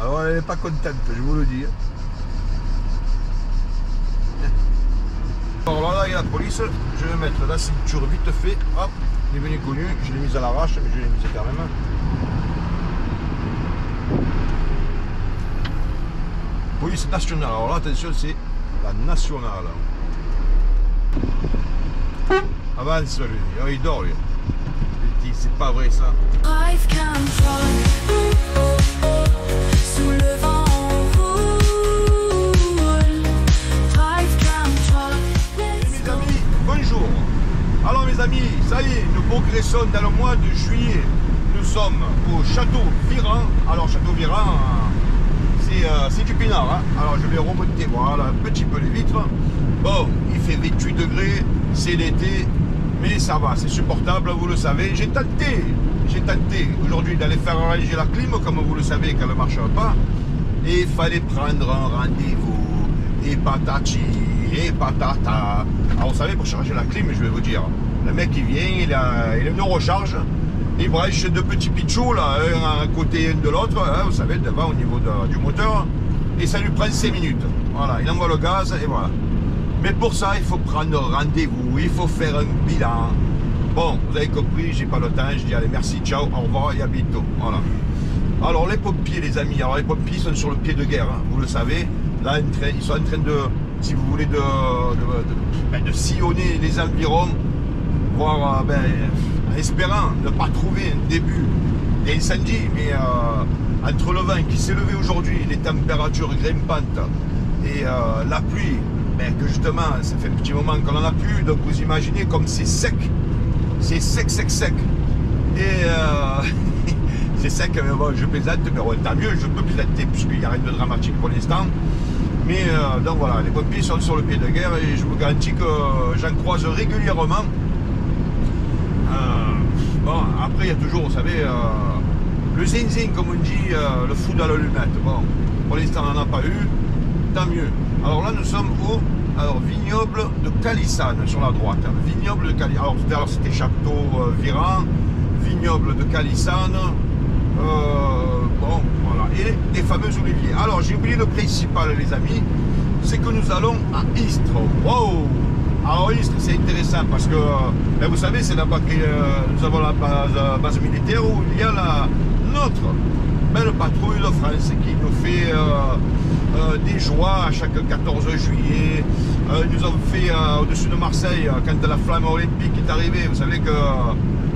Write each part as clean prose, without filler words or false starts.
Alors elle n'est pas contente, je vous le dis. Alors là, il y a la police, je vais mettre la ceinture vite fait, hop, il est venu connu, je l'ai mise à l'arrache, mais je l'ai mise quand même. Police nationale, alors là attention, c'est la nationale. Avance lui, oh, il dort lui. Il dit c'est pas vrai ça. Sous le vent mes amis, bonjour. Alors mes amis, ça y est, nous progressons dans le mois de juillet. Nous sommes au Château Virant. Alors Château Virant, c'est du pinard, hein. Alors je vais remonter, voilà, un petit peu les vitres. Bon, il fait 28 degrés, c'est l'été, mais ça va, c'est supportable, vous le savez. J'ai tenté aujourd'hui d'aller faire arranger la clim, comme vous le savez, qu'elle ne marche pas. Et il fallait prendre un rendez-vous, et patati, et patata. Alors vous savez, pour changer la clim, je vais vous dire, le mec il vient, il a une recharge. Il branche deux petits pitchous, là, un à côté et un de l'autre, hein, vous savez, devant au niveau du moteur, et ça lui prend 5 minutes. Voilà, il envoie le gaz et voilà. Mais pour ça, il faut prendre rendez-vous, il faut faire un bilan. Bon, vous avez compris, j'ai pas le temps, je dis allez, merci, ciao, au revoir et à bientôt. Voilà. Alors les pompiers, les amis, alors les pompiers sont sur le pied de guerre, hein, vous le savez. Là, ils sont en train de, si vous voulez, de sillonner les environs, voir, en espérant ne pas trouver un début d'incendie, mais entre le vent qui s'est levé aujourd'hui, les températures grimpantes et la pluie, que justement ça fait un petit moment qu'on n'en a plus, donc vous imaginez comme c'est sec, et c'est sec, mais bon, je plaisante, mais bon, tant mieux, je peux plaisanter puisqu'il n'y a rien de dramatique pour l'instant. Mais donc voilà, les pompiers sont sur le pied de guerre et je vous garantis que j'en croise régulièrement. Bon, après il y a toujours, vous savez, le zinzin comme on dit, le fou dans l'allumette. Bon, pour l'instant on n'en a pas eu, tant mieux. Alors là nous sommes au vignoble de Calissane sur la droite. Vignoble de Calissane, alors tout à l'heure c'était Château Virant, vignoble de Calissane, bon voilà, et les fameux oliviers. Alors j'ai oublié le principal les amis, c'est que nous allons à Istres. Wow! Alors Istres c'est intéressant parce que vous savez c'est là-bas que nous avons la base militaire où il y a notre belle patrouille de France qui nous fait des joies à chaque 14 juillet. Nous avons fait au-dessus de Marseille quand la flamme olympique est arrivée. Vous savez que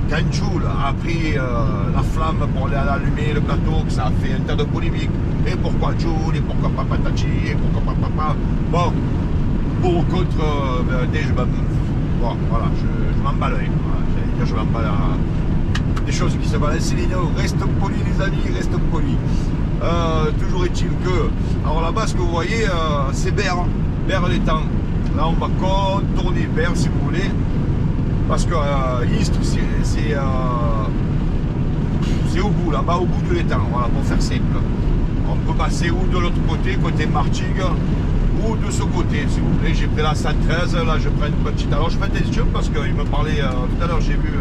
quand Joule a pris la flamme pour aller allumer le plateau, que ça a fait un tas de polémiques. Et pourquoi Joule, et pourquoi pas Patati, et pourquoi pas papa. Bon, pour ou contre, bon, voilà, je m'en bats l'œil. Voilà, je m'en bats des choses qui se balancent les nœuds. Reste poli les amis, reste poli. Toujours est-il que, alors là-bas ce que vous voyez c'est Berre l'étang. Là on va contourner Berre si vous voulez, parce que Istres c'est au bout, là-bas au bout de l'étang, voilà, pour faire simple. On peut passer ou de l'autre côté, côté Martigues, ou de ce côté si vous voulez. J'ai pris la 113, là je prends une petite, alors je fais attention parce qu'il me parlait tout à l'heure, j'ai vu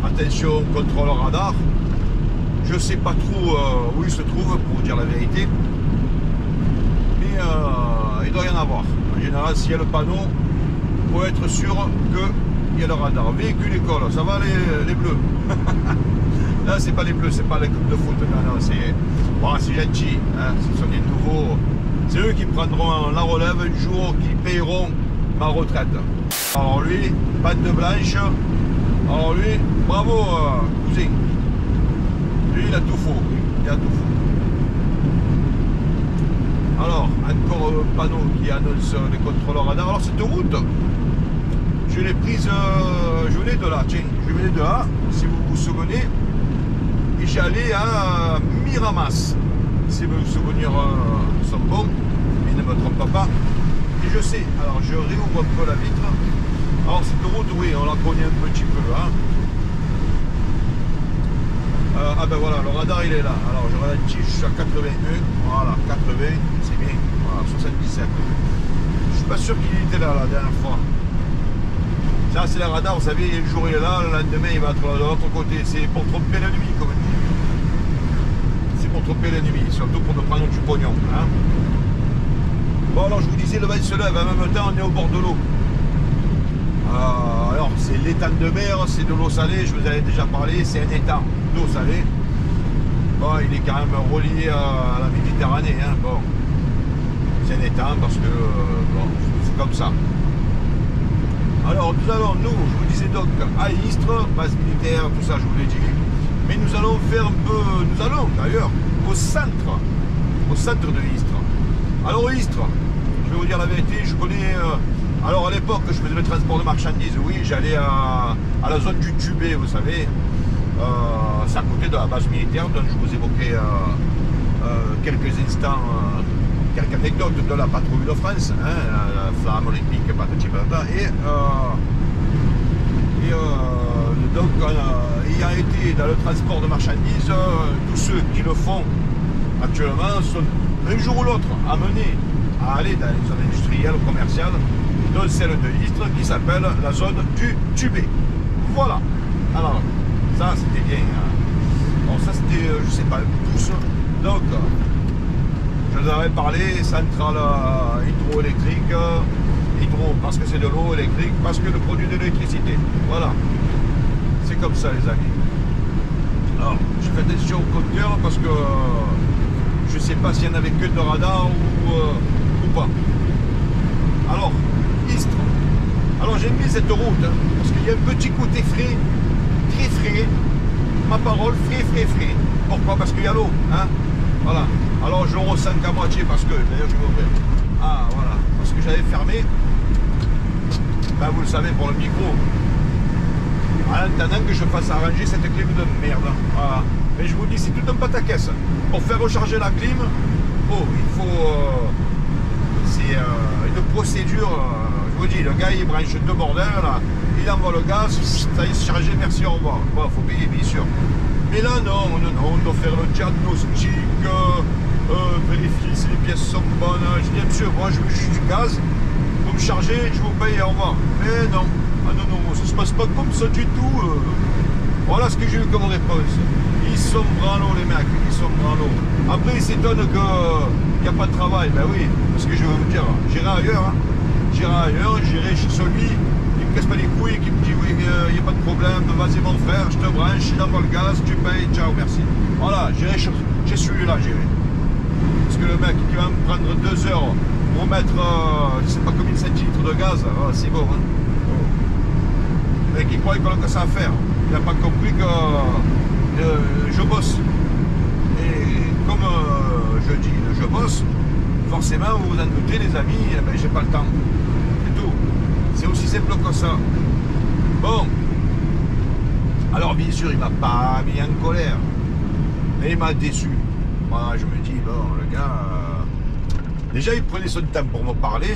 attention contrôle radar. Je ne sais pas trop où il se trouve pour vous dire la vérité, mais il doit y en avoir. En général, s'il y a le panneau, il faut être sûr qu'il y a le radar. Véhicule école, ça va les bleus. Là, c'est pas les bleus, c'est pas les clubs de foot. Non, c'est bon, gentil. Hein, ce sont des nouveaux. C'est eux qui prendront la relève un jour, qui payeront ma retraite. Alors lui, patte de blanche. Alors lui, bravo cousin. Lui, il a tout faux. Il a tout faux. Alors, encore un panneau qui annonce les contrôleurs radar. Alors, cette route, je l'ai prise, je venais de là, tiens, je venais de là, si vous vous souvenez, et j'allais à Miramas. Si mes souvenirs sont bons, ils ne me trompent pas. Et je sais, alors je réouvre un peu la vitre. Alors, cette route, oui, on la connaît un petit peu, hein. Ah ben voilà, le radar il est là. Alors je ralentis, je suis à 81, voilà, 80, c'est bien, voilà, 77. Je suis pas sûr qu'il était là la dernière fois. Ça c'est le radar, vous savez, le jour il est là, le lendemain il va être de l'autre côté. C'est pour tromper l'ennemi, comme on dit. C'est pour tromper l'ennemi, surtout pour nous prendre du pognon. Hein. Bon, alors je vous disais, le vent se lève, en même temps on est au bord de l'eau. Alors c'est l'étang de mer, c'est de l'eau salée, je vous avais déjà parlé, c'est un étang d'eau salée. Bon, il est quand même relié à la Méditerranée. Hein. Bon, c'est un étang parce que bon, c'est comme ça. Alors nous allons, je vous disais donc à Istres, base militaire, tout ça je vous l'ai dit. Mais nous allons faire un peu, nous allons d'ailleurs au centre de Istres. Alors Istres, je vais vous dire la vérité, je connais, alors à l'époque je faisais le transport de marchandises, oui, j'allais à la zone du Tubé, vous savez, c'est à côté de la base militaire, dont je vous évoquais quelques instants, quelques anecdotes de la patrouille de France, hein, la flamme olympique, patati patata, donc ayant été dans le transport de marchandises, tous ceux qui le font actuellement sont un jour ou l'autre amenés à aller dans les zones industrielles, commerciales, dont celle de Istres qui s'appelle la zone du Tubé. Voilà. Alors, ça c'était bien. Bon, ça c'était, je sais pas, tous. Donc, je vous avais parlé, centrale hydroélectrique, hydro parce que c'est de l'eau, électrique parce que le produit de l'électricité. Voilà. C'est comme ça les amis. Alors, je fais attention au compteur parce que je ne sais pas s'il y en avait que de radar ou pas. Alors, Istres. Alors j'aime bien cette route hein, parce qu'il y a un petit côté frais, très frais. Ma parole, frais. Pourquoi? Parce qu'il y a l'eau. Hein, voilà. Alors je le ressens qu'à moitié parce que, d'ailleurs je vais ouvrir. Ah voilà, parce que j'avais fermé. Ben, vous le savez pour le micro. En attendant que je fasse arranger cette clim de merde. Voilà. Mais je vous dis, c'est tout un pataquès. Pour faire recharger la clim, oh, il faut... c'est une procédure, je vous dis, le gars il branche deux bordels, là, il envoie le gaz, ça y est, c'est chargé, merci, au revoir. Bon, il faut payer, bien sûr. Mais là, non, on doit faire le diagnostic, vérifier si les pièces sont bonnes. Je dis, monsieur, moi je veux juste du gaz, vous me chargez, je vous paye, au revoir. Mais non, ah non, ça se passe pas comme ça du tout. Voilà ce que j'ai eu comme réponse. Ils sont branlos les mecs, ils sont branlos. Après ils s'étonnent qu'il n'y a pas de travail. Ben oui, parce que je vais vous dire, j'irai ailleurs. Hein. J'irai chez celui qui me casse pas les couilles, qui me dit oui, il n'y a pas de problème, vas-y mon frère, je te branche, il envoie le gaz, tu payes, ciao, merci. Voilà, j'irai chez celui-là, j'irai. Parce que le mec qui va me prendre 2 heures pour mettre, je sais pas combien de centilitres de gaz, c'est bon. Hein. Le mec il croit qu'il a ça à faire. Il n'a pas compris que je bosse. Et comme je dis je bosse, forcément vous vous en doutez les amis, eh ben, j'ai pas le temps. C'est tout. C'est aussi simple que ça. Bon. Alors bien sûr il m'a pas mis en colère. Mais il m'a déçu. Moi je me dis, bon le gars. Déjà il prenait son temps pour me parler.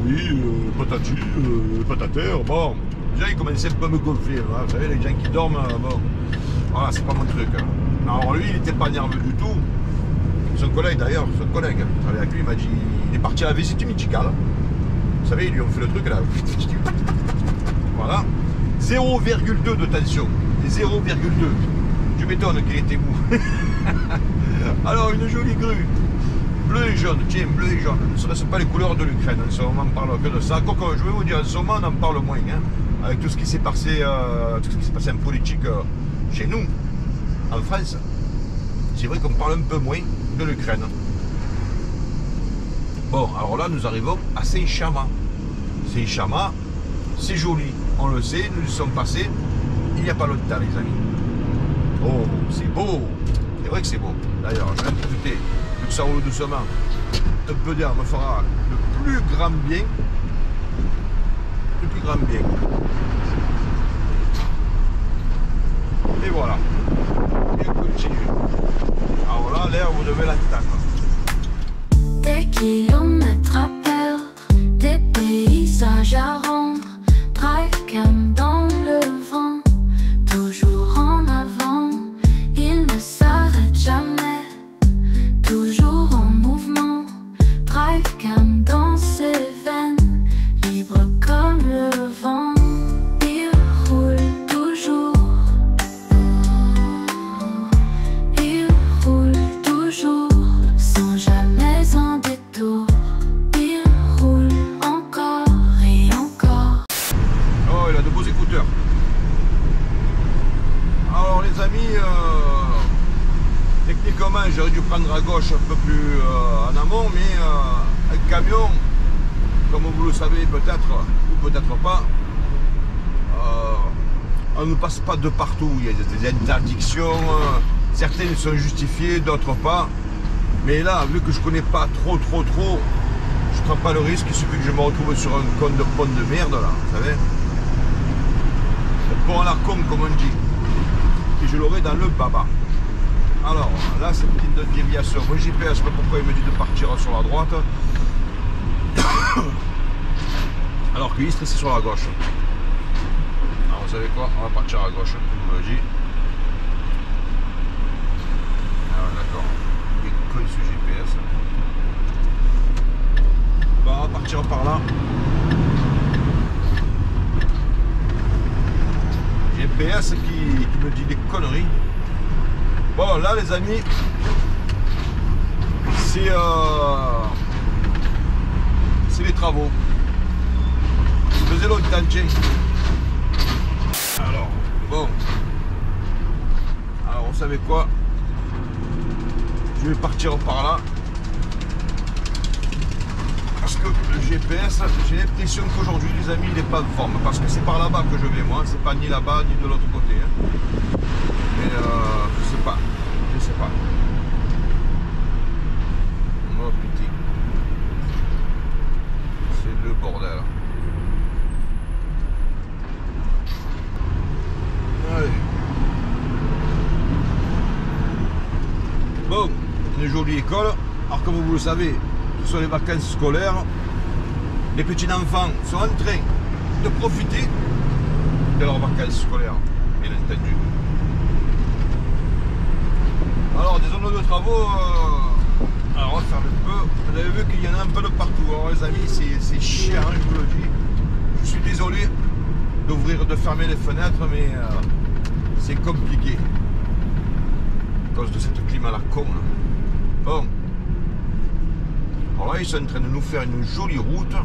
Oui, patati, patater, bon. Déjà il commençait un peu à me gonfler, hein. Vous savez les gens qui dorment, bon. Voilà, c'est pas mon truc. Hein. Alors lui il n'était pas nerveux du tout. Son collègue d'ailleurs, avec lui, il m'a dit, il est parti à la visite médicale. Vous savez, ils lui ont fait le truc là. Voilà. 0,2 de tension. 0,2. Tu m'étonnes qu'il était mou. Alors, une jolie grue. Bleu et jaune, tiens, bleu et jaune. Ce ne sont pas les couleurs de l'Ukraine. En ce moment, on parle que de ça. Quoique, je vais vous dire, en ce moment, on en parle moins. Hein, avec tout ce qui s'est passé, en politique chez nous, en France. C'est vrai qu'on parle un peu moins de l'Ukraine. Bon, alors là, nous arrivons à Saint-Chamas. Saint-Chamas, c'est joli, on le sait, nous y sommes passés il n'y a pas longtemps, les amis. Oh, c'est beau. C'est vrai que c'est beau. D'ailleurs, je vais en profiter, vu que ça roule doucement. Un peu d'air me fera le plus grand bien. Le plus grand bien. Et voilà. Et on continue. Alors là, l'air, vous devez l'entendre. Des kilomètres à perdre, des paysages à rendre, drive cam dans le vent, toujours en avant, il ne s'arrête jamais, toujours en mouvement, drive cam dans ses veines, libre comme le vent, il roule toujours, il roule toujours. j'aurais dû prendre à gauche un peu plus en amont, mais un camion, comme vous le savez peut-être, ou peut-être pas, on ne passe pas de partout. Il y a des interdictions, certaines sont justifiées, d'autres pas. Mais là, vu que je connais pas trop, je ne prends pas le risque, il suffit que je me retrouve sur un con de pont de merde, là, vous savez. Le pont à la con, comme on dit. Et je l'aurai dans le baba. Alors, là, c'est une petite déviation. Mon GPS, je sais pas pourquoi il me dit de partir sur la droite. Alors que Istres, c'est sur la gauche. Alors, vous savez quoi? On va partir à gauche, comme on me dit. Ah, d'accord. Il est con ce GPS. Bon, on va partir par là. GPS qui me dit des conneries. Bon, là, les amis, c'est les travaux. Je faisais longtemps. Alors, bon. Alors, vous savez quoi? Je vais partir par là. Parce que le GPS, j'ai l'impression qu'aujourd'hui, les amis, il n'est pas de forme. Parce que c'est par là-bas que je vais, moi. C'est pas ni là-bas, ni de l'autre côté. Hein. Mais je sais pas. Je sais pas. Oh putain. C'est le bordel. Allez. Bon, une jolie école. Alors comme vous le savez, ce sont les vacances scolaires. Les petits-enfants sont en train de profiter de leurs vacances scolaires, bien entendu. Alors, des zones de travaux, alors on va faire le peu. Vous avez vu qu'il y en a un peu de partout. Alors les amis, c'est chiant, je vous le dis. Je suis désolé de fermer les fenêtres, mais c'est compliqué. À cause de cette climat à la con. Là. Bon. Alors là, ils sont en train de nous faire une jolie route,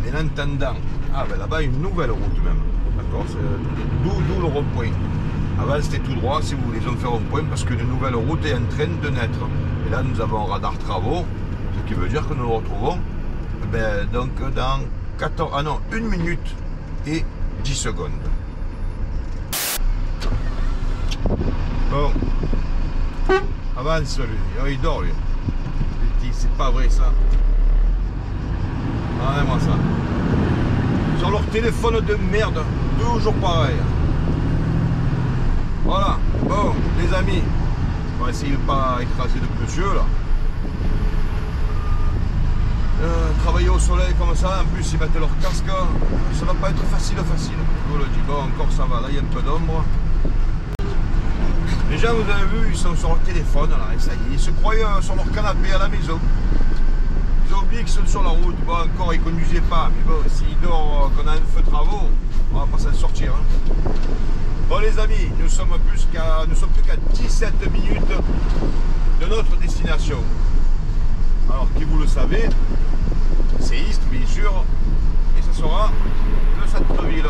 mais en attendant, ah ben là-bas, une nouvelle route même. D'accord, d'où le rond-point. Avant, c'était tout droit, si vous voulez, ils ont fait rond-point parce qu'une nouvelle route est en train de naître. Et là, nous avons un radar travaux, ce qui veut dire que nous nous retrouvons donc dans 1 minute et 10 secondes. Bon. Avance, lui. Oh, il dort, lui. C'est pas vrai, ça. Regardez-moi ça. Sur leur téléphone de merde, toujours pareil. Voilà. Bon, les amis, on va essayer de ne pas écraser de monsieur, là. Travailler au soleil comme ça, en plus ils mettent leur casque, ça va pas être facile. Je vous le dis. Bon, encore ça va, là il y a un peu d'ombre. Les gens, vous avez vu, ils sont sur leur téléphone, là, et ça y est, ils se croient sur leur canapé à la maison. Ils ont oublié qu'ils sont sur la route. Bon, encore, ils ne conduisaient pas, mais bon, s'ils dorment, qu'on a un feu de travaux, on va pas s'en sortir. Hein. Bon, les amis, nous sommes plus qu'à 17 minutes de notre destination. Alors, qui vous le savez, c'est Istres, bien sûr, et ce sera le centre-ville.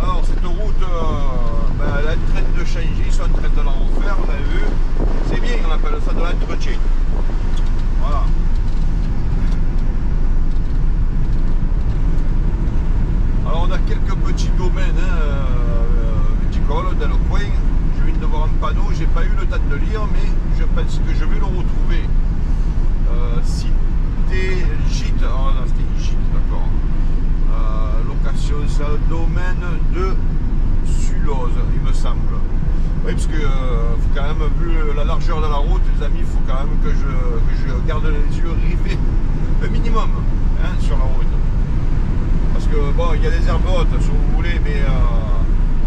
Alors, cette route, elle est en train de changer, ils sont en train de la refaire, vous avez vu. C'est bien, on appelle ça de l'entretien. Voilà. Alors, on a quelques petits domaines viticoles dans le coin. Je viens de voir un panneau, j'ai pas eu le temps de lire, mais je pense que je vais le retrouver. Cité gîte, oh non, c'était gîte, d'accord. Location, c'est un domaine de Sulose, il me semble. Oui, parce que faut quand même, vu la largeur de la route, les amis, il faut quand même que je garde les yeux rivés, le minimum, hein, sur la route. Parce que bon, il y a des herbes hautes, si vous voulez, mais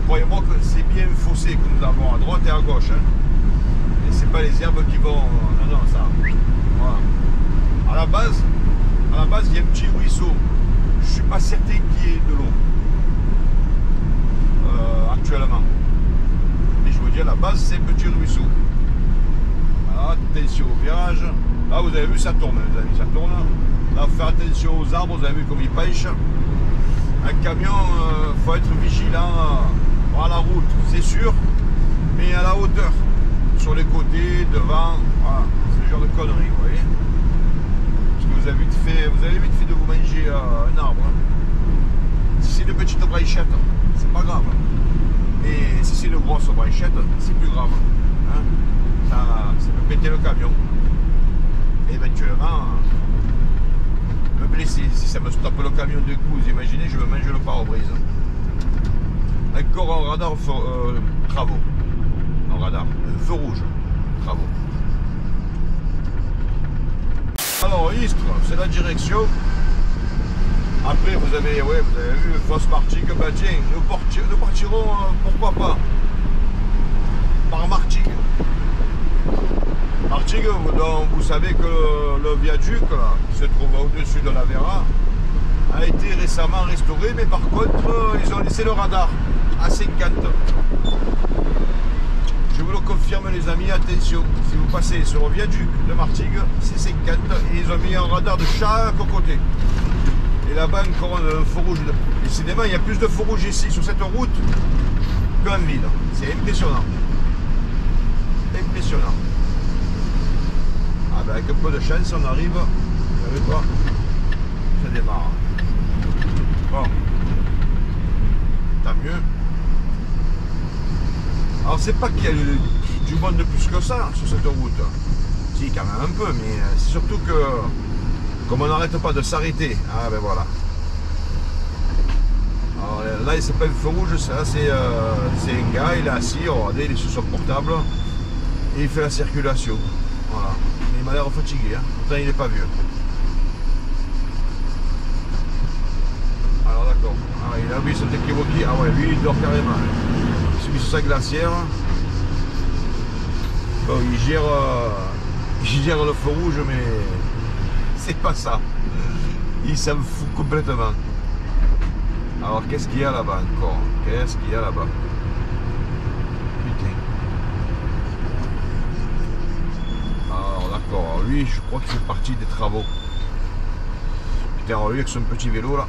croyez-moi que c'est bien fossé que nous avons à droite et à gauche. Hein. Et c'est pas les herbes qui vont. Non, ça. Voilà. À la base, il y a un petit ruisseau. Je suis pas certain qu'il y ait de l'eau actuellement. Mais je vous dis, à la base, c'est un petit ruisseau. Voilà, attention au virage. Là, vous avez vu, ça tourne, les amis, ça tourne. Là, faut faire attention aux arbres, vous avez vu comme ils pêchent. Un camion, faut être vigilant à la route, c'est sûr, mais à la hauteur. côtés, devant, voilà, ce genre de conneries, vous voyez. Parce que vous avez vite fait de vous manger un arbre. Hein. Si c'est une petite branchette, c'est pas grave. Et si c'est une grosse branchette, c'est plus grave. Hein. Ça peut péter le camion. Et éventuellement, me blesser. Si ça me stoppe le camion de coup, vous imaginez, je me mange le pare-brise. Encore un radar travaux. Un radar, un feu rouge, travaux. Alors Istres, c'est la direction. Après vous avez vu Fosse Martigues, bah tiens, nous partirons, pourquoi pas, par Martigues. Martigues, vous savez que le viaduc là, qui se trouve au-dessus de la Vera a été récemment restauré, mais par contre ils ont laissé le radar à 50. Je vous le confirme les amis, attention, si vous passez sur le viaduc de Martigues, c'est 50 et ils ont mis un radar de chaque côté. Et là-bas encore un feu rouge. Décidément, il y a plus de feux rouges ici sur cette route qu'en ville. C'est impressionnant. Impressionnant. Ah ben avec un peu de chance, on arrive. Vous savez quoi? Ça démarre. Bon. Tant mieux. Alors c'est pas qu'il y a du monde de plus que ça sur cette route. Si, quand même un peu, mais c'est surtout que comme on n'arrête pas de s'arrêter, ah ben voilà. Alors là c'est pas le feu rouge, ça c'est un gars, il est assis, regardez, il est sur son portable et il fait la circulation. Voilà. Mais il m'a l'air fatigué, hein. Pourtant il n'est pas vieux. Alors d'accord. Ah, il a mis son équivoque. Ah ouais, lui il dort carrément. Il s'est mis sur sa glacière. Bon, il gère le feu rouge, mais c'est pas ça. Il s'en fout complètement. Alors qu'est-ce qu'il y a là-bas encore? Qu'est-ce qu'il y a là-bas? Putain. Alors d'accord, lui je crois qu'il fait partie des travaux. Putain, alors lui avec son petit vélo là.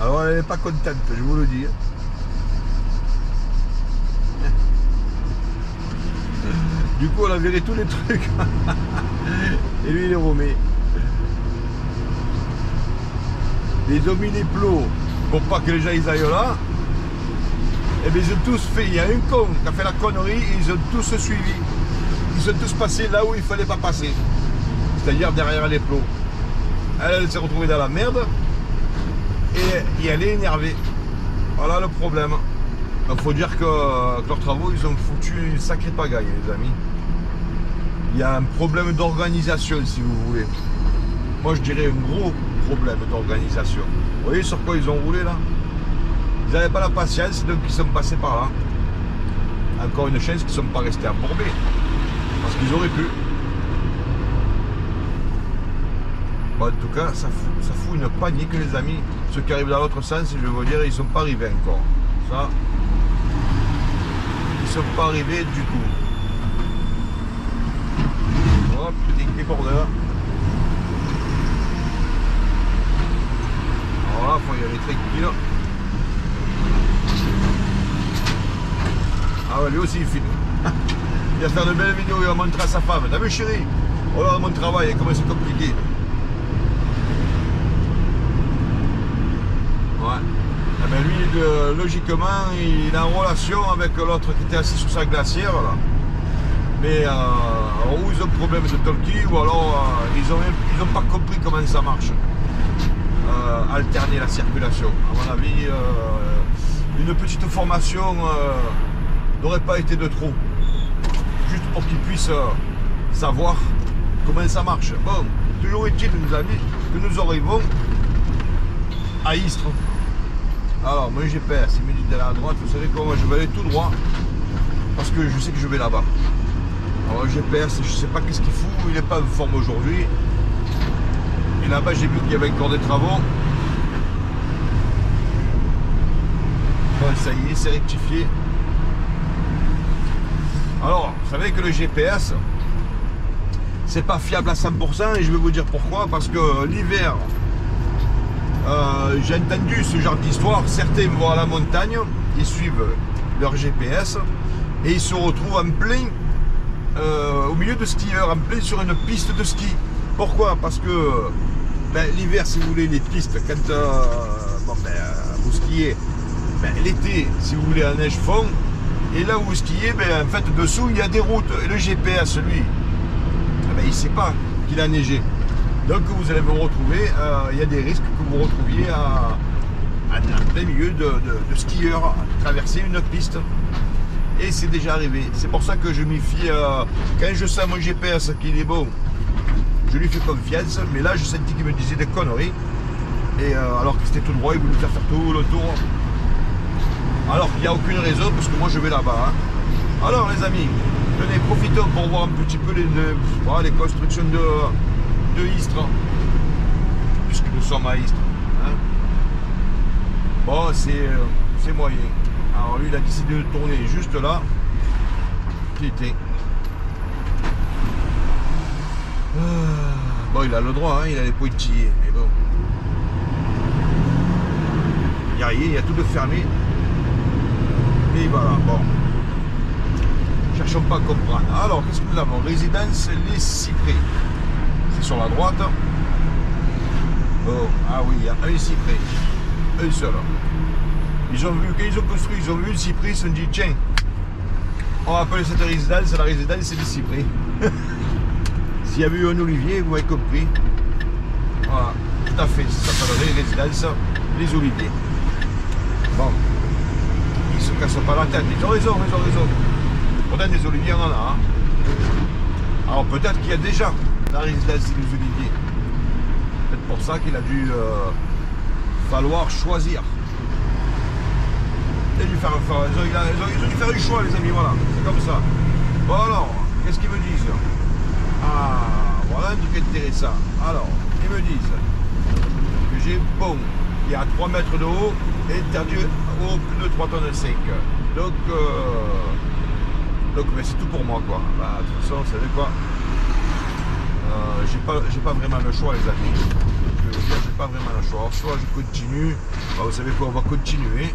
Alors elle n'est pas contente, je vous le dis. Du coup on a viré tous les trucs. Et lui il est remet. Ils ont mis les plots pour pas que les gens ils aillent là. Et bien ils ont tous fait, il y a un con qui a fait la connerie et ils ont tous suivi. Ils sont tous passés là où il ne fallait pas passer. C'est-à-dire derrière les plots. Elle s'est retrouvée dans la merde. Et elle est énervée. Voilà le problème. Il faut dire que leurs travaux, ils ont foutu une sacrée pagaille, les amis. Il y a un problème d'organisation, si vous voulez. Moi, je dirais un gros problème d'organisation. Vous voyez sur quoi ils ont roulé, là? Ils n'avaient pas la patience, donc ils sont passés par là. Encore une chance qu'ils ne sont pas restés embourbés. Parce qu'ils auraient pu. Bon, en tout cas, ça fout une panique, les amis. Ceux qui arrivent dans l'autre sens, je veux dire, ils ne sont pas arrivés encore. Ça, ils ne sont pas arrivés du tout. Hop, petit débordeur. Alors là, il faut y aller tranquille. Ah ouais, lui aussi il filme. Il va faire de belles vidéos, il va montrer à sa femme. T'as vu chérie? Regarde mon travail, comment c'est compliqué. Ouais. Eh ben lui, logiquement, il est en relation avec l'autre qui était assis sur sa glacière. Là. Mais ou ils ont un problème de talkie, ou alors ils n'ont pas compris comment ça marche. Alterner la circulation. À mon avis, une petite formation n'aurait pas été de trop. Juste pour qu'ils puissent savoir comment ça marche. Bon, toujours est-il, mes amis, que nous arrivons à Istres. Alors, mon GPS, il me dit d'aller à droite, vous savez quoi, moi je vais aller tout droit, parce que je sais que je vais là-bas. Alors, le GPS, je sais pas qu'est-ce qu'il fout, il n'est pas en forme aujourd'hui. Et là-bas, j'ai vu qu'il y avait encore des travaux. Bon, ça y est, c'est rectifié. Alors, vous savez que le GPS, c'est pas fiable à 100% et je vais vous dire pourquoi. Parce que l'hiver, j'ai entendu ce genre d'histoire. Certains vont à la montagne, ils suivent leur GPS et ils se retrouvent en plein, au milieu de skieurs, en plein sur une piste de ski. Pourquoi? Parce que ben, l'hiver, si vous voulez, les pistes, quand vous skiez, ben, l'été, si vous voulez, la neige fond. Et là où vous skiez, ben, en fait, dessous, il y a des routes. Et le GPS, lui, ben, il ne sait pas qu'il a neigé. Donc, vous allez vous retrouver, il y a des risques que vous retrouviez en plein milieu de skieurs, traverser une piste. Et c'est déjà arrivé. C'est pour ça que je m'y fie. Quand je sens mon GPS qu'il est bon, je lui fais confiance. Mais là, je sentis qu'il me disait des conneries. Et alors que c'était tout droit, il voulait me faire tout le tour. Alors qu'il n'y a aucune raison, parce que moi je vais là-bas. Hein. Alors les amis, tenez, profitons pour voir un petit peu les constructions de Istres, puisque nous sommes à Istres. Hein. Bon, c'est moyen. Alors lui, il a décidé de tourner juste là. Putain. Bon, il a le droit, hein, il a les pointillés, mais bon. Il n'y a rien, il y a tout de fermé. Et voilà, bon. Cherchons pas à comprendre. Alors, qu'est-ce que nous avons? Résidence Les Cyprès. C'est sur la droite. Oh, ah oui, il y a un cyprès. Un seul. Ils ont vu, quand ils ont construit, ils ont vu le cyprès, ils se sont dit, tiens, on va appeler cette résidence, la résidence c'est les cyprès. S'il y avait eu un olivier, vous avez compris. Voilà, tout à fait, ça s'appellerait résidence Les Oliviers. Bon. Ils se cassent pas la tête, ils ont raison, ils ont raison. Pourtant des oliviers, on en a. Hein. Alors peut-être qu'il y a déjà la résidence des oliviers. Peut-être pour ça qu'il a dû falloir choisir. Il a dû faire ils ont dû faire un choix, les amis, voilà. C'est comme ça. Bon alors, qu'est-ce qu'ils me disent? Ah, voilà un truc intéressant. Alors, ils me disent que j'ai bon, il y a 3 mètres de haut et interdit au plus de 3 tonnes 5. Donc mais c'est tout pour moi quoi. Bah, de toute façon, vous savez quoi, j'ai pas vraiment le choix, les amis. J'ai pas vraiment le choix. Alors, soit je continue, bah, vous savez quoi, on va continuer.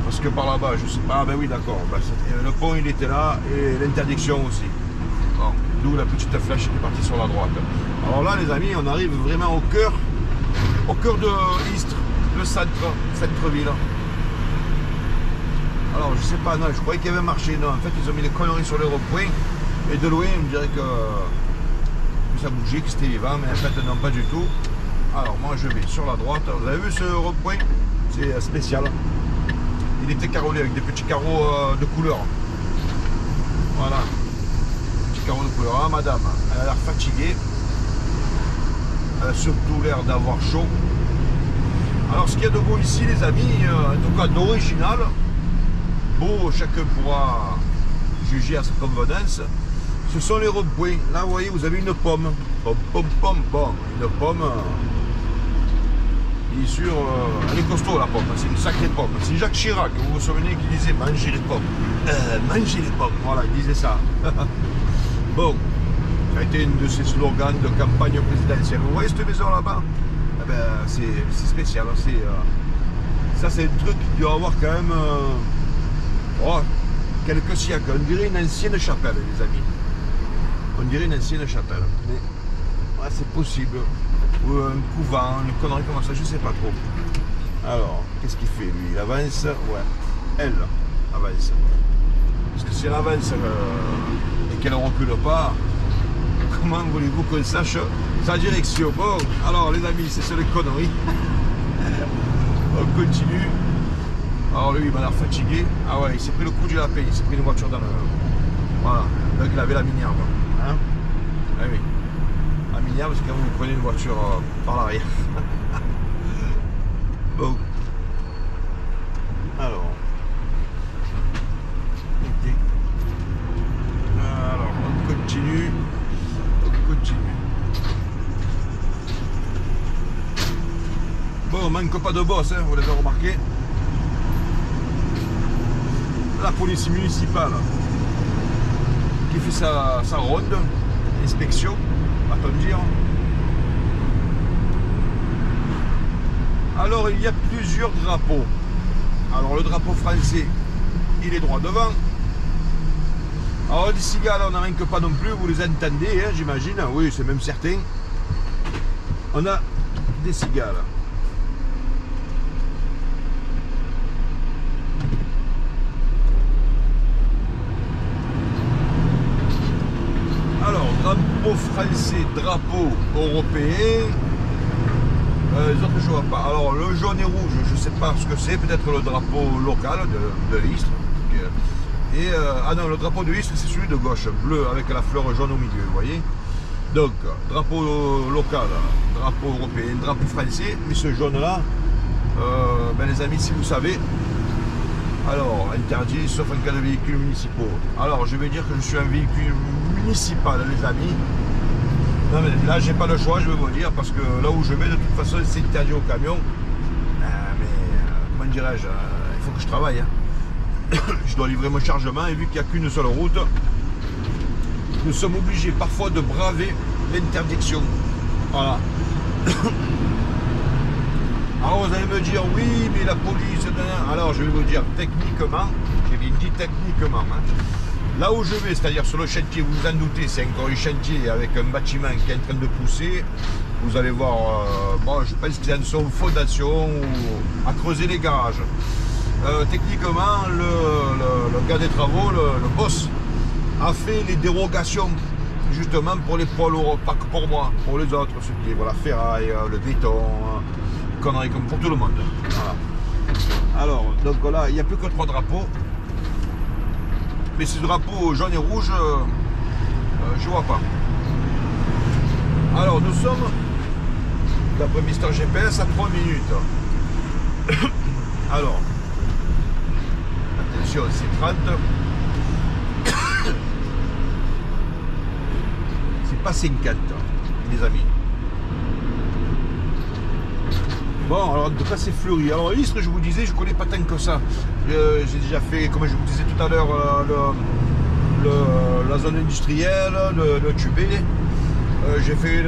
Parce que par là-bas, je sais pas, ah ben oui d'accord, bah, le pont il était là et l'interdiction aussi. Bon, d'où la petite flèche qui est partie sur la droite. Alors là les amis, on arrive vraiment au cœur de Istres, le centre-ville. Alors je sais pas, non, je croyais qu'il y avait un marché, non, en fait ils ont mis des conneries sur les ronds-points et de loin on me dirait que ça bougeait, que c'était vivant, mais en fait non, pas du tout. Alors moi je vais sur la droite, vous avez vu ce rond-point? C'est spécial. Il était carrelé avec des petits carreaux de couleur. Voilà. Petits carreaux de couleur. Ah madame, elle a l'air fatiguée. Elle a surtout l'air d'avoir chaud. Alors ce qu'il y a de beau ici les amis, en tout cas d'original, beau, chacun pourra juger à sa convenance, ce sont les ronds-points. Là vous voyez, vous avez une pomme. Pom, pom, pom, bon, une pomme. Bien sûr, elle est costaud la pomme, c'est une sacrée pomme. C'est Jacques Chirac, vous vous souvenez, qui disait manger les pommes. Manger les pommes, voilà, il disait ça. Bon, ça a été une de ses slogans de campagne présidentielle. Vous voyez cette maison là-bas? Eh ben, c'est spécial. Ça, c'est un truc qui doit avoir quand même quelques siècles. On dirait une ancienne chapelle, les amis. On dirait une ancienne chapelle. Mais ouais, c'est possible. Ou un couvent, une connerie comme ça, je sais pas trop. Alors, qu'est-ce qu'il fait lui? Il avance? Ouais. Elle avance. Parce que si elle avance et qu'elle ne recule pas, comment voulez-vous qu'on sache sa direction? Bon, alors les amis, c'est sur les conneries. On continue. Alors lui, il m'a l'air fatigué. Ah ouais, il s'est pris le coup du lapin, il s'est pris une voiture dans le... Voilà, donc il avait la Minerve. Hein? Ah oui. La Minerve, c'est quand vous prenez une voiture par l'arrière. Bon. Alors. Ok. Alors, on continue. On continue. Bon, on manque pas de boss, hein, vous l'avez remarqué. La police municipale qui fait sa ronde, inspection, va-t-on dire. Alors il y a plusieurs drapeaux. Alors le drapeau français, il est droit devant. Alors des cigales, on n'en manque pas non plus, vous les entendez, hein, j'imagine. Oui, c'est même certain. On a des cigales. Alors, drapeau français, drapeau européen. Les autres, je ne vois pas. Alors, le jaune et rouge, je ne sais pas ce que c'est. Peut-être le drapeau local de l'Istre. Et, ah non, le drapeau de l'Istre, c'est celui de gauche, bleu, avec la fleur jaune au milieu, vous voyez. Donc, drapeau local, drapeau européen, drapeau français. Mais ce jaune-là, ben les amis, si vous savez, alors, interdit, sauf en cas de véhicules municipaux. Alors, je vais dire que je suis un véhicule municipal, les amis. Non, mais là, j'ai pas le choix, je vais vous dire, parce que là où je vais, de toute façon, c'est interdit au camion. Comment dirais-je, il faut que je travaille. Hein. Je dois livrer mon chargement, et vu qu'il n'y a qu'une seule route, nous sommes obligés parfois de braver l'interdiction. Voilà. Alors vous allez me dire, oui, mais la police... Alors je vais vous dire, techniquement, j'ai bien dit techniquement, hein, là où je vais, c'est-à-dire sur le chantier, vous vous en doutez, c'est encore un chantier avec un bâtiment qui est en train de pousser. Vous allez voir, bon, je pense qu'ils en sont fondation ou à creuser les garages. Techniquement, le gars des travaux, le boss, a fait les dérogations justement pour les poids lourds, pas que pour moi, pour les autres, ceux qui voilà, ferraille, le béton, conneries comme pour tout le monde. Voilà. Alors, donc là, il n'y a plus que 3 drapeaux. Mais ces drapeaux jaune et rouge, je vois pas. Alors, nous sommes, d'après Mister GPS, à 3 minutes. Alors, attention, c'est 30. C'est pas 50, mes amis. Bon, alors en tout cas c'est fleuri. Alors l'Istre, je vous disais, je connais pas tant que ça. J'ai déjà fait, comme je vous disais tout à l'heure, la zone industrielle, le Tubé. J'ai fait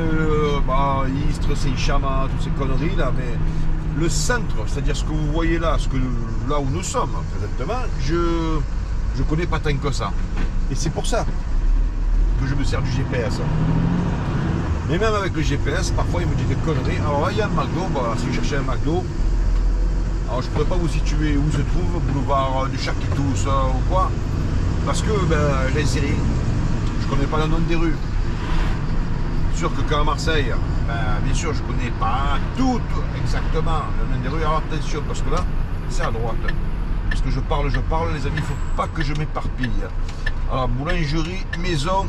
Istre, Saint-Chamond, toutes ces conneries là, mais le centre, c'est-à-dire ce que vous voyez là, là où nous sommes présentement, je connais pas tant que ça. Et c'est pour ça que je me sers du GPS. Mais même avec le GPS, parfois il me dit des conneries. Alors là, il y a un McDo, bah, si vous cherchez un McDo, alors je ne pourrais pas vous situer où se trouve, boulevard du Charquitous ou quoi, parce que ben, j'en sais rien. Je ne connais pas le nom des rues. Sûr que quand à Marseille, ben, bien sûr, je ne connais pas tout exactement le nom des rues. Alors attention, parce que là, c'est à droite. Parce que je parle, les amis, il ne faut pas que je m'éparpille. Alors, boulangerie, maison,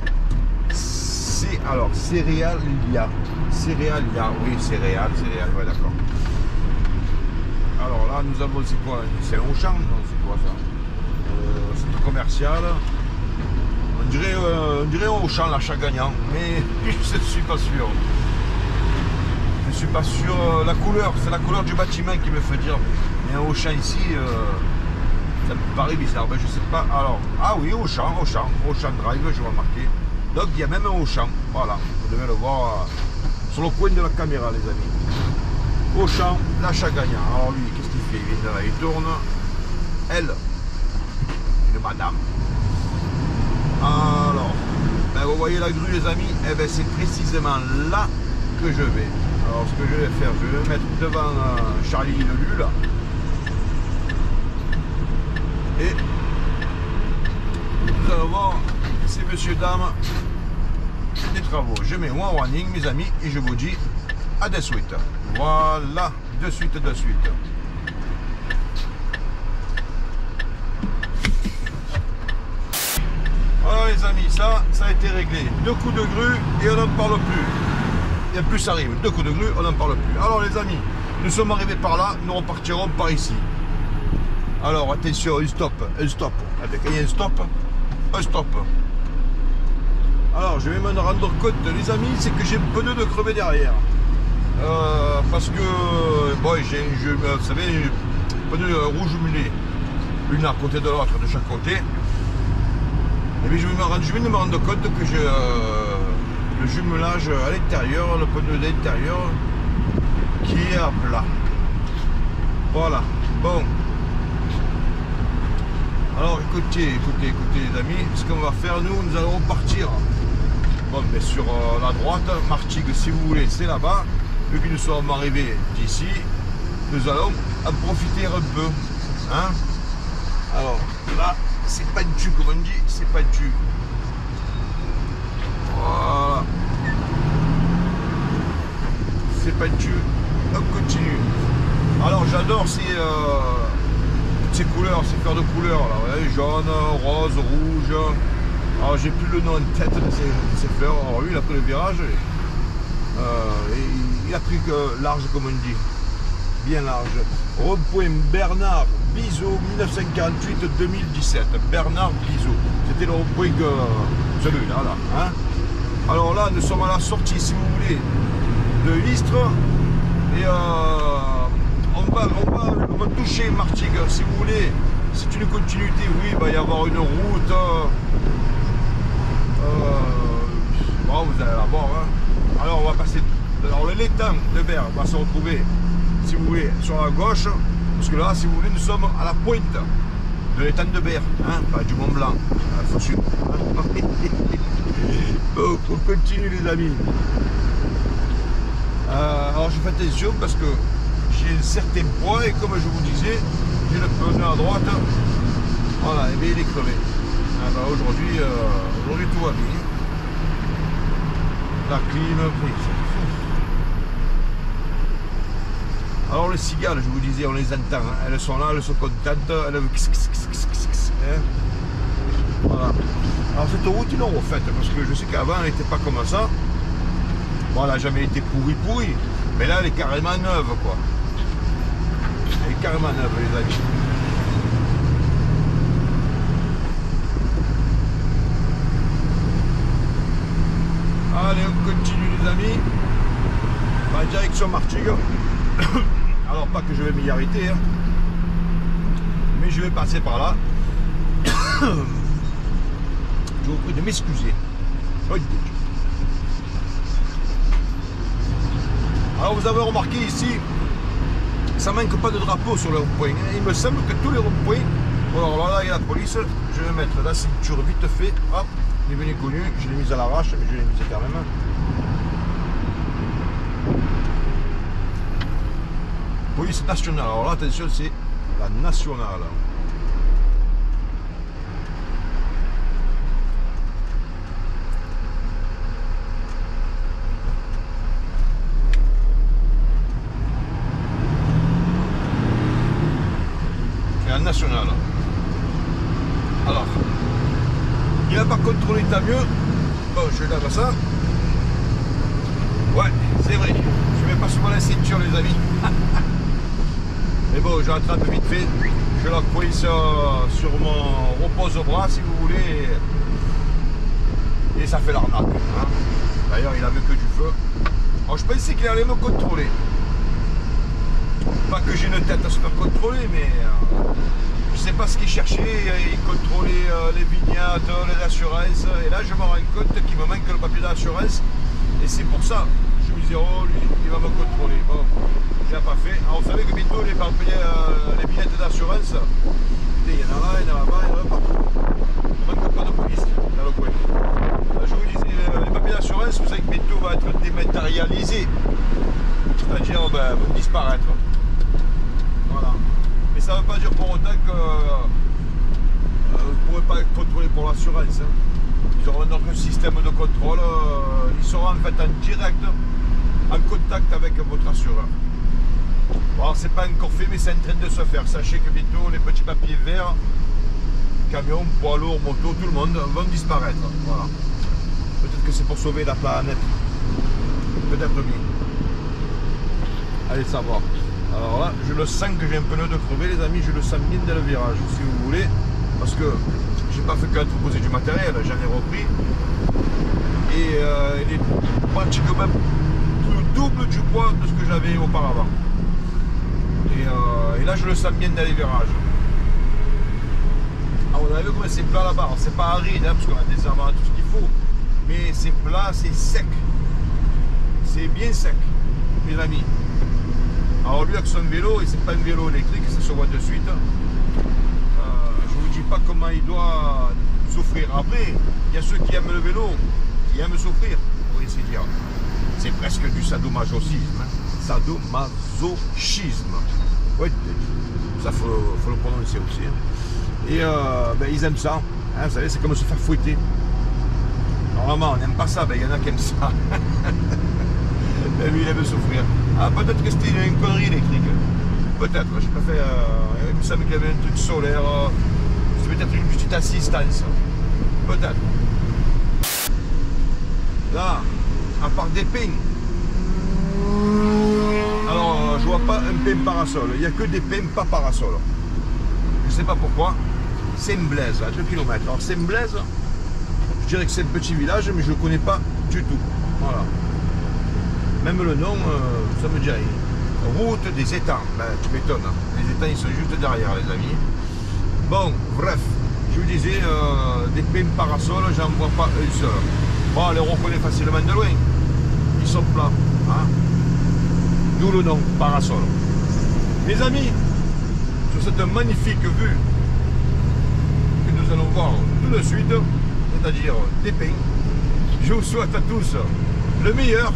alors, céréales, il y a. Céréales, il y a. Oui, céréales, ouais, d'accord. Alors là, nous avons, c'est quoi? C'est un Auchan? Non, c'est quoi ça? Centre commercial. On dirait un Auchan, l'achat gagnant, mais je ne suis pas sûr. Je ne suis pas sûr. La couleur, c'est la couleur du bâtiment qui me fait dire. Mais un Auchan ici, ça me paraît bizarre. Ben, je sais pas. Alors, ah oui, Auchan Drive, je vais remarquer. Donc il y a même un Auchan, voilà, vous devez le voir sur le coin de la caméra, les amis. Auchan, l'achat gagnant. Alors lui, qu'est-ce qu'il fait? Il vient de là, il tourne. Elle, une madame. Alors, ben, vous voyez la grue, les amis, eh ben, c'est précisément là que je vais. Alors ce que je vais faire, je vais me mettre devant Charlie Lulu, là. Et nous allons voir ces messieurs, dames, des travaux. Je mets one warning, mes amis, et je vous dis à de suite. Voilà, de suite. Voilà les amis, ça a été réglé. 2 coups de grue et on n'en parle plus. Et plus ça arrive, 2 coups de grue, on n'en parle plus. Alors les amis, nous sommes arrivés par là, nous repartirons par ici. Alors attention, un stop. Avec un stop. Alors je vais me rendre compte, les amis, c'est que j'ai un pneu de crevé derrière. Parce que bon, j'ai un jeu, vous savez, un pneu rouge jumelé, une à côté de l'autre, de chaque côté. Et puis je viens de me rendre compte que j'ai le jumelage à l'intérieur, le pneu d'intérieur, qui est à plat. Voilà, bon. Alors écoutez les amis, ce qu'on va faire, nous allons repartir. Bon, mais sur la droite, Martigues, si vous voulez, c'est là-bas. Vu que nous sommes arrivés d'ici, nous allons en profiter un peu. Hein? Alors là, c'est pentu, comme on dit, c'est pentu. Voilà. C'est pentu. On continue. Alors j'adore ces couleurs, ces fleurs de couleurs là, ouais, jaune, rose, rouge. Alors j'ai plus le nom en tête de ces fleurs. Alors lui il a pris le virage et il a pris que large comme on dit, bien large. Rond-point Bernard Bizot 1948-2017. Bernard Bizot. C'était le rond-point que celui-là là. Hein. Alors là nous sommes à la sortie si vous voulez de l'Istre et on va toucher Martigues si vous voulez. C'est une continuité, oui, il va y avoir une route. Bon, vous allez la voir. Hein. Alors on va passer. Alors l'étang de Berre va se retrouver, si vous voulez, sur la gauche. Parce que là, si vous voulez, nous sommes à la pointe de l'étang de Berre, hein, pas du Mont Blanc. Faut suivre. Bon, on continue les amis. Alors je fais attention parce que j'ai un certain poids et comme je vous disais, j'ai le pneu à droite. Voilà, et bien il est crevé. Ah bah, aujourd'hui tout va bien. La clim, alors les cigales, je vous disais, on les entend, hein. Elles sont là, elles sont contentes, elles hein. Voilà. Alors cette route ils l'ont refaite parce que je sais qu'avant elle n'était pas comme ça. Bon, elle n'a jamais été pourrie, mais là elle est carrément neuve quoi. Elle est carrément neuve les amis. Allez, on continue les amis. On va direction Martigues. Alors pas que je vais m'y arrêter, hein, mais je vais passer par là. Je vous prie de m'excuser. Alors vous avez remarqué ici, ça manque pas de drapeau sur le rond-point. Il me semble que tous les ronds-points. Alors là, il y a la police. Je vais mettre la ceinture vite fait. Hop, les venus connus. Je l'ai mise à l'arrache, mais je l'ai mise quand même. Police nationale. Alors là, attention, c'est la nationale. Nationale. Alors, il n'a pas contrôlé tant mieux. Bon, je vais là ça. Ouais, c'est vrai. Je mets pas souvent la ceinture, les amis. Mais bon, je rattrape vite fait. Je la pose sur mon repose-bras, si vous voulez. Et ça fait l'arnaque. Hein. D'ailleurs, il avait que du feu. Alors, je pensais qu'il allait me contrôler. Pas que j'ai une tête à se faire contrôler, mais je sais pas ce qu'il cherchait. Il contrôlait les vignettes, les assurances. Et là, je me rends compte qu'il me manque le papier d'assurance. Et c'est pour ça. Je me disais, oh, lui, il va me contrôler. Bon, il n'a pas fait. Alors, vous savez que bientôt, les billettes d'assurance, il y en a là, il y en a là-bas, il y en a partout. Il ne manque pas de police dans le coin. Je vous disais, les papiers d'assurance, vous savez que bientôt va être dématérialisé. C'est-à-dire, ben, vont disparaître. Voilà. Mais ça ne veut pas dire pour autant que vous ne pourrez pas être contrôlé pour l'assurance. Hein. Ils auront notre système de contrôle. Ils seront en fait en direct, en contact avec votre assureur. Bon, alors c'est pas encore fait, mais c'est en train de se faire. Sachez que bientôt les petits papiers verts, camions, poids lourds, motos, tout le monde vont disparaître. Voilà. Peut-être que c'est pour sauver la planète. Peut-être bien. Allez savoir. Alors là, je le sens que j'ai un pneu de crevé, les amis, je le sens bien dès le virage, si vous voulez. Parce que j'ai pas fait qu'entreposer du matériel, j'en ai repris. Et il est pratiquement le double du poids de ce que j'avais auparavant. Et là je le sens bien dans les virages. Alors on a vu comment c'est plat là-bas, c'est pas aride hein, parce qu'on a des arbres, tout ce qu'il faut, mais c'est plat, c'est sec, c'est bien sec mes amis. Alors lui avec son vélo, et c'est pas un vélo électrique, ça se voit de suite, je vous dis pas comment il doit souffrir. Après, il y a ceux qui aiment le vélo, qui aiment souffrir, pour essayer de dire. C'est presque du sadomasochisme. Hein. Sadomasochisme. Oui, ça faut le prononcer aussi. Hein. Et ben, ils aiment ça. Hein, vous savez, c'est comme se faire fouetter. Normalement, on n'aime pas ça, ben, il y en a qui aiment ça. Et lui, il aime souffrir. Ah, peut-être que c'était une connerie électrique. Peut-être, je sais pas fait. Il me semble qu'il y avait un truc solaire. C'est peut-être une petite assistance. Peut-être. Là, à part des pins. Alors, je vois pas un pin parasol. Il n'y a que des pins pas parasol. Je sais pas pourquoi. Saint-Blaise, à 2 km. Alors, Saint-Blaise, je dirais que c'est un petit village, mais je ne le connais pas du tout. Voilà. Même le nom, ça me dit rien. Route des étangs. Ben, tu m'étonnes. Hein. Les étangs, ils sont juste derrière, les amis. Bon, bref. Je vous disais, des pins parasol, j'en vois pas un seul. Bon, on les reconnaît facilement de loin. Ils sont plats. Hein. D'où le nom, parasol. Mes amis, sur cette magnifique vue que nous allons voir tout de suite, c'est-à-dire des pins, je vous souhaite à tous le meilleur.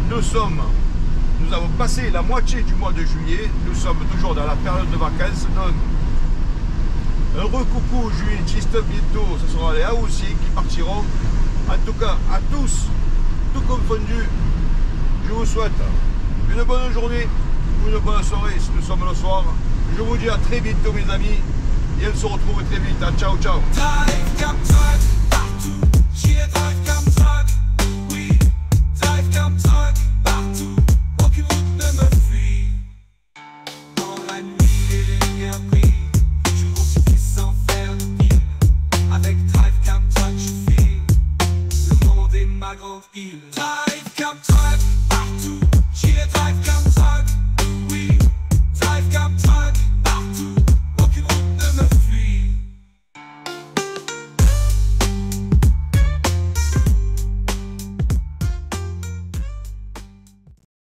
Nous avons passé la moitié du mois de juillet, nous sommes toujours dans la période de vacances, donc un recoucou juilletiste, bientôt ce sera les Haussiens qui partiront. En tout cas, à tous, tout confondu, je vous souhaite une bonne journée ou une bonne soirée si nous sommes le soir. Je vous dis à très bientôt mes amis et on se retrouve très vite. Ciao, ciao.